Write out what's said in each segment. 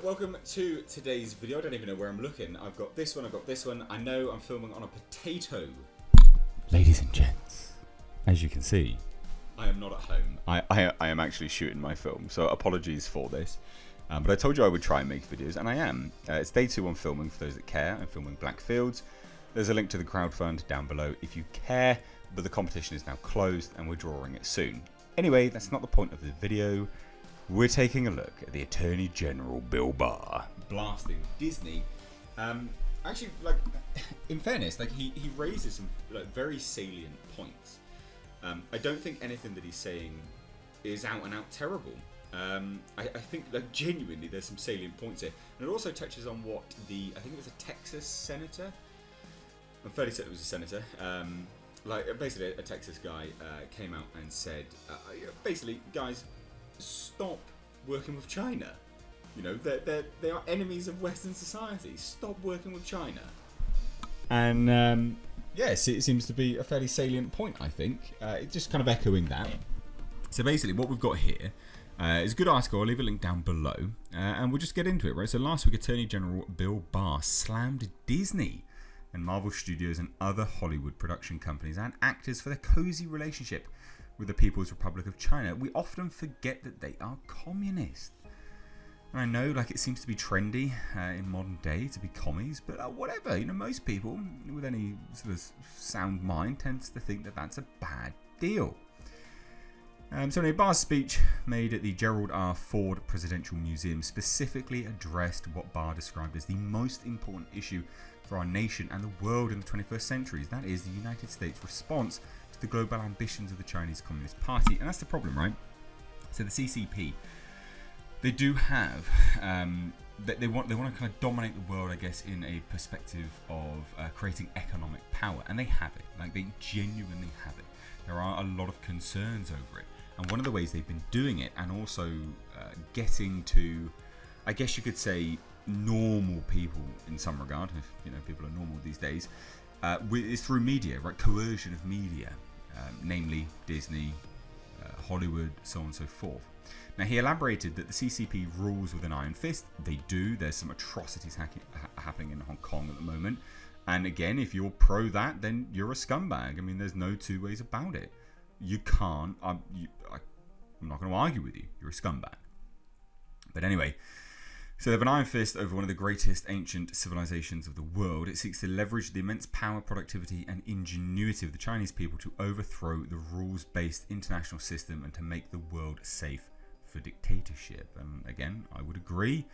Right, welcome to today's video. I don't even know where I'm looking. I've got this one. I know I'm filming on a potato. Ladies and gents, as you can see, I am not at home. I am actually shooting my film, so apologies for this. But I told you I would try and make videos, and I am. It's day 2 on filming for those that care. I'm filming Blackfields. There's a link to the crowdfund down below if you care, but the competition is now closed and we're drawing it soon. Anyway, that's not the point of the video. We're taking a look at the Attorney General Bill Barr blasting Disney. Actually, like, in fairness, like he raises some very salient points. I don't think anything that he's saying is out and out terrible. I think like genuinely there's some salient points here, and it also touches on what I think it was a Texas senator. I'm fairly certain it was a senator. Basically a Texas guy came out and said, basically, guys, stop working with China. You know, they are enemies of Western society. Stop working with China. And yes, it seems to be a fairly salient point, I think. It's just kind of echoing that. So basically what we've got here is a good article. I'll leave a link down below, and we'll just get into it, right? So last week, Attorney General Bill Barr slammed Disney and Marvel Studios and other Hollywood production companies and actors for their cozy relationship with the People's Republic of China. We often forget that they are communist. And I know, like, it seems to be trendy in modern day to be commies, but whatever. You know, most people with any sort of sound mind tends to think that that's a bad deal. So anyway, Barr's speech made at the Gerald R. Ford Presidential Museum specifically addressed what Barr described as the most important issue for our nation and the world in the 21st century. That is the United States' response to the global ambitions of the Chinese Communist Party. And that's the problem, right? So the CCP, they do have, they want to kind of dominate the world, I guess, in a perspective of creating economic power. And they have it. Like, they genuinely have it. There are a lot of concerns over it. And one of the ways they've been doing it, and also getting to, I guess you could say, normal people in some regard, if you know people are normal these days, is through media, right? Coercion of media, namely Disney, Hollywood, so on and so forth. Now, he elaborated that the CCP rules with an iron fist. They do. There's some atrocities happening in Hong Kong at the moment. And again, if you're pro that, then you're a scumbag. I mean, there's no two ways about it. You can't. I'm not going to argue with you. You're a scumbag. But anyway, so they have an iron fist over one of the greatest ancient civilizations of the world. It seeks to leverage the immense power, productivity, and ingenuity of the Chinese people to overthrow the rules-based international system and to make the world safe for dictatorship. And again, I would agree.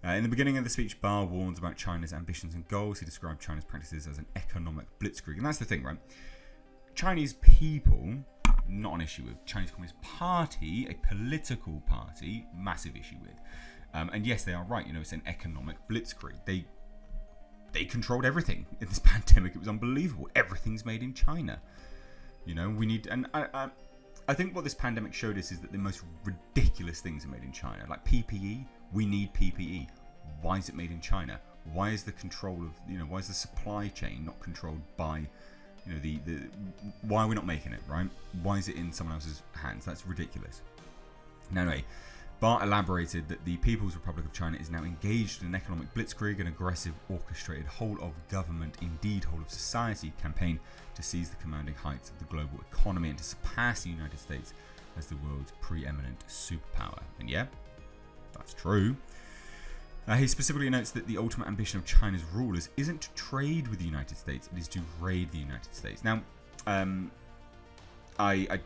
In the beginning of the speech, Barr warns about China's ambitions and goals. He described China's practices as an economic blitzkrieg. And that's the thing, right? Chinese people, not an issue with. Chinese Communist Party, a political party, massive issue with. And yes, they are right. You know, it's an economic blitzkrieg. They controlled everything in this pandemic. It was unbelievable. Everything's made in China. You know, we need... And I think what this pandemic showed us is that the most ridiculous things are made in China. Like PPE, we need PPE. Why is it made in China? Why is the control of, you know, why is the supply chain not controlled by, you know, why are we not making it, right? Why is it in someone else's hands? That's ridiculous. Now, anyway, Barr elaborated that the People's Republic of China is now engaged in an economic blitzkrieg, an aggressive, orchestrated whole-of-government, indeed whole-of-society campaign to seize the commanding heights of the global economy and to surpass the United States as the world's preeminent superpower. And yeah, that's true. He specifically notes that the ultimate ambition of China's rulers isn't to trade with the United States, it is to raid the United States. Now, I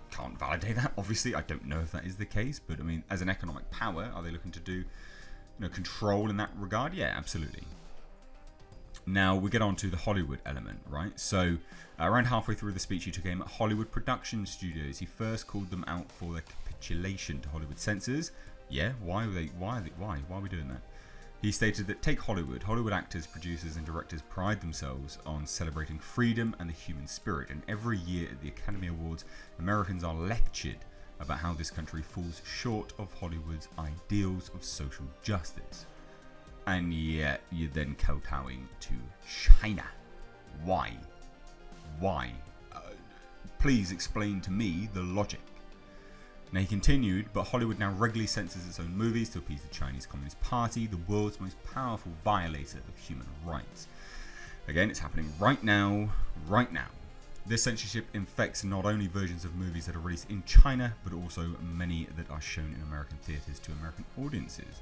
can't validate that, obviously. I don't know if that is the case, but I mean, as an economic power, are they looking to do, you know, control in that regard? Yeah, absolutely. Now, we get on to the Hollywood element, right? So, around halfway through the speech, he took aim at Hollywood production studios. He first called them out for their capitulation to Hollywood censors. Yeah, why are we doing that? He stated that take Hollywood. Hollywood actors, producers, and directors pride themselves on celebrating freedom and the human spirit. And every year at the Academy Awards, Americans are lectured about how this country falls short of Hollywood's ideals of social justice. And yet you're then kowtowing to China. Why? Why? Please explain to me the logic. Now he continued, but Hollywood now regularly censors its own movies to appease the Chinese Communist Party, the world's most powerful violator of human rights. Again, it's happening right now, right now. This censorship infects not only versions of movies that are released in China, but also many that are shown in American theatres to American audiences.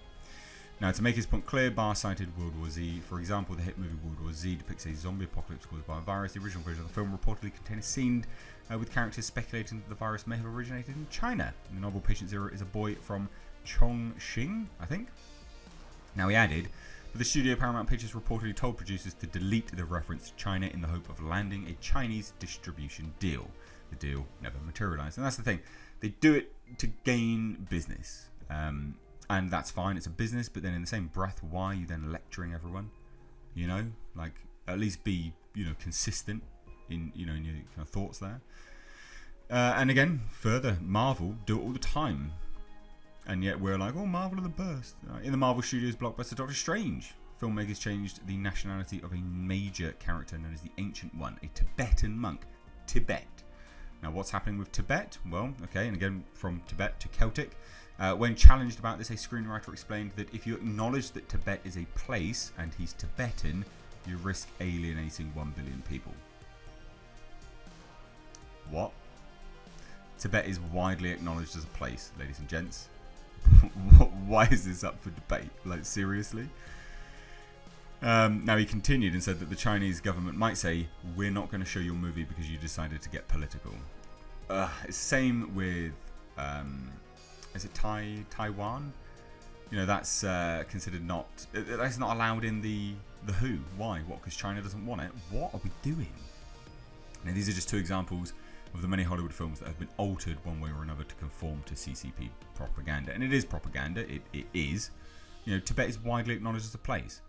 Now, to make his point clear, Barr cited World War Z. For example, the hit movie World War Z depicts a zombie apocalypse caused by a virus. The original version of the film reportedly contained a scene with characters speculating that the virus may have originated in China. In the novel, Patient Zero is a boy from Chongqing, I think. Now, he added that the studio Paramount Pictures reportedly told producers to delete the reference to China in the hope of landing a Chinese distribution deal. The deal never materialized. And that's the thing. They do it to gain business. And that's fine, it's a business, but then in the same breath, why are you then lecturing everyone? You know, like, at least be, consistent in, in your kind of thoughts there. And again, further, Marvel do it all the time. And yet we're like, oh, Marvel are the best. In the Marvel Studios blockbuster Doctor Strange, filmmakers changed the nationality of a major character known as the Ancient One, a Tibetan monk. Tibet. Now, what's happening with Tibet? Well, okay, and again, from Tibet to Celtic. When challenged about this, a screenwriter explained that if you acknowledge that Tibet is a place and he's Tibetan, you risk alienating 1 billion people. What? Tibet is widely acknowledged as a place, ladies and gents. Why is this up for debate? Like, seriously? Now, he continued and said that the Chinese government might say, we're not going to show your movie because you decided to get political. Same with... is it Taiwan? That's considered not... That's not allowed in the WHO. Why? What? Because China doesn't want it? What are we doing? Now, these are just two examples of the many Hollywood films that have been altered one way or another to conform to CCP propaganda. And it is propaganda. It is. Tibet is widely acknowledged as a place.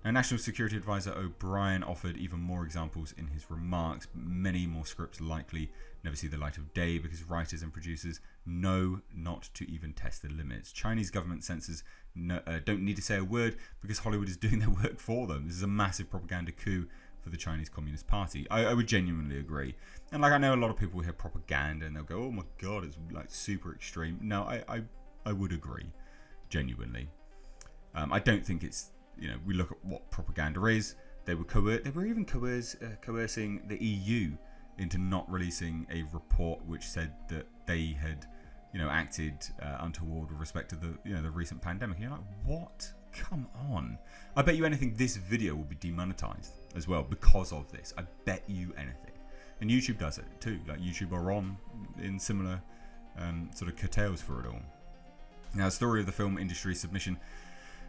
Now, National Security Advisor O'Brien offered even more examples in his remarks, but many more scripts likely never see the light of day because writers and producers know not to even test the limits. Chinese government censors don't need to say a word because Hollywood is doing their work for them. This is a massive propaganda coup for the Chinese Communist Party. I would genuinely agree. And I know a lot of people hear propaganda and they'll go, oh my god, it's like super extreme. No, I would agree, genuinely. I don't think it's, we look at what propaganda is. They were even coercing the EU into not releasing a report which said that they had, acted untoward with respect to the recent pandemic. And you're like, what? Come on. I bet you anything this video will be demonetized as well because of this. I bet you anything. And YouTube does it too. Like, YouTube are on in similar sort of curtails for it all. Now, the story of the film industry submission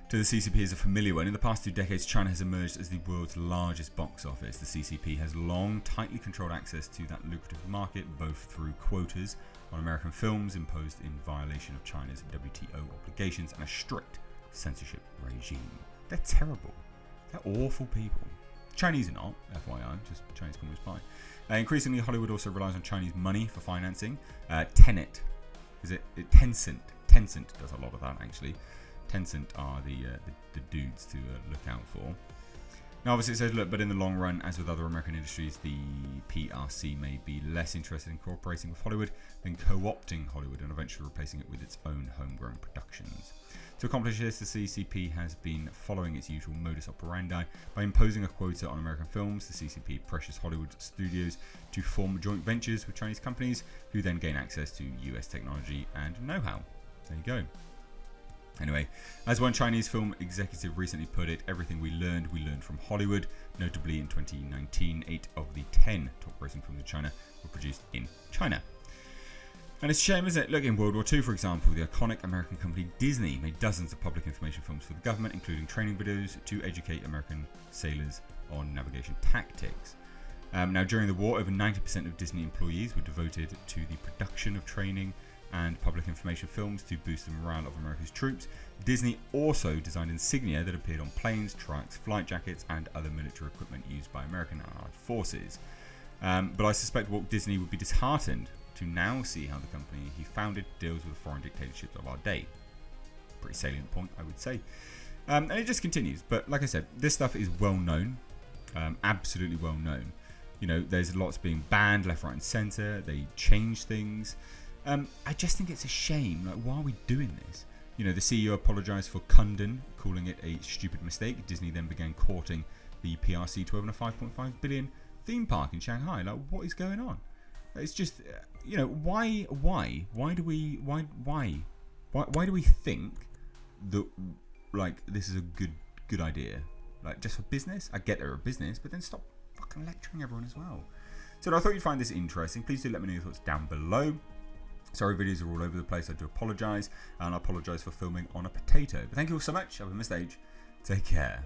to the CCP is a familiar one. In the past 2 decades, China has emerged as the world's largest box office. The CCP has long tightly controlled access to that lucrative market, both through quotas on American films imposed in violation of China's WTO obligations and a strict censorship regime. They're terrible. They're awful people. Chinese are not, FYI, just Chinese Communist Party. Increasingly, Hollywood also relies on Chinese money for financing. Tencent does a lot of that, actually. Tencent are the dudes to look out for. Now, obviously, it says, look, but in the long run, as with other American industries, the PRC may be less interested in cooperating with Hollywood than co-opting Hollywood and eventually replacing it with its own homegrown productions. To accomplish this, the CCP has been following its usual modus operandi. By imposing a quota on American films, the CCP pressures Hollywood studios to form joint ventures with Chinese companies who then gain access to US technology and know-how. There you go. Anyway, as one Chinese film executive recently put it, everything we learned from Hollywood. Notably, in 2019, 8 of the 10 top grossing films in China were produced in China. And it's a shame, isn't it? Look, in World War II, for example, the iconic American company Disney made dozens of public information films for the government, including training videos to educate American sailors on navigation tactics. Now, during the war, over 90% of Disney employees were devoted to the production of training and public information films to boost the morale of America's troops. Disney also designed insignia that appeared on planes, trucks, flight jackets, and other military equipment used by American Allied forces. But I suspect Walt Disney would be disheartened to now see how the company he founded deals with the foreign dictatorships of our day. Pretty salient point, I would say. And it just continues. But like I said, this stuff is well known, absolutely well known. There's lots being banned left, right, and centre. They change things. I just think it's a shame. Like, why are we doing this? You know, the CEO apologised for Pandering, calling it a stupid mistake. Disney then began courting the PRC to open a 5.5 billion theme park in Shanghai. Like, what is going on? It's just, you know, why do we think that, like, this is a good idea? Like, just for business? I get they're a business, but then stop fucking lecturing everyone as well. So I thought you'd find this interesting. Please do let me know your thoughts down below. Sorry, videos are all over the place. I do apologise, and I apologise for filming on a potato. But thank you all so much. Have a missed age. Take care.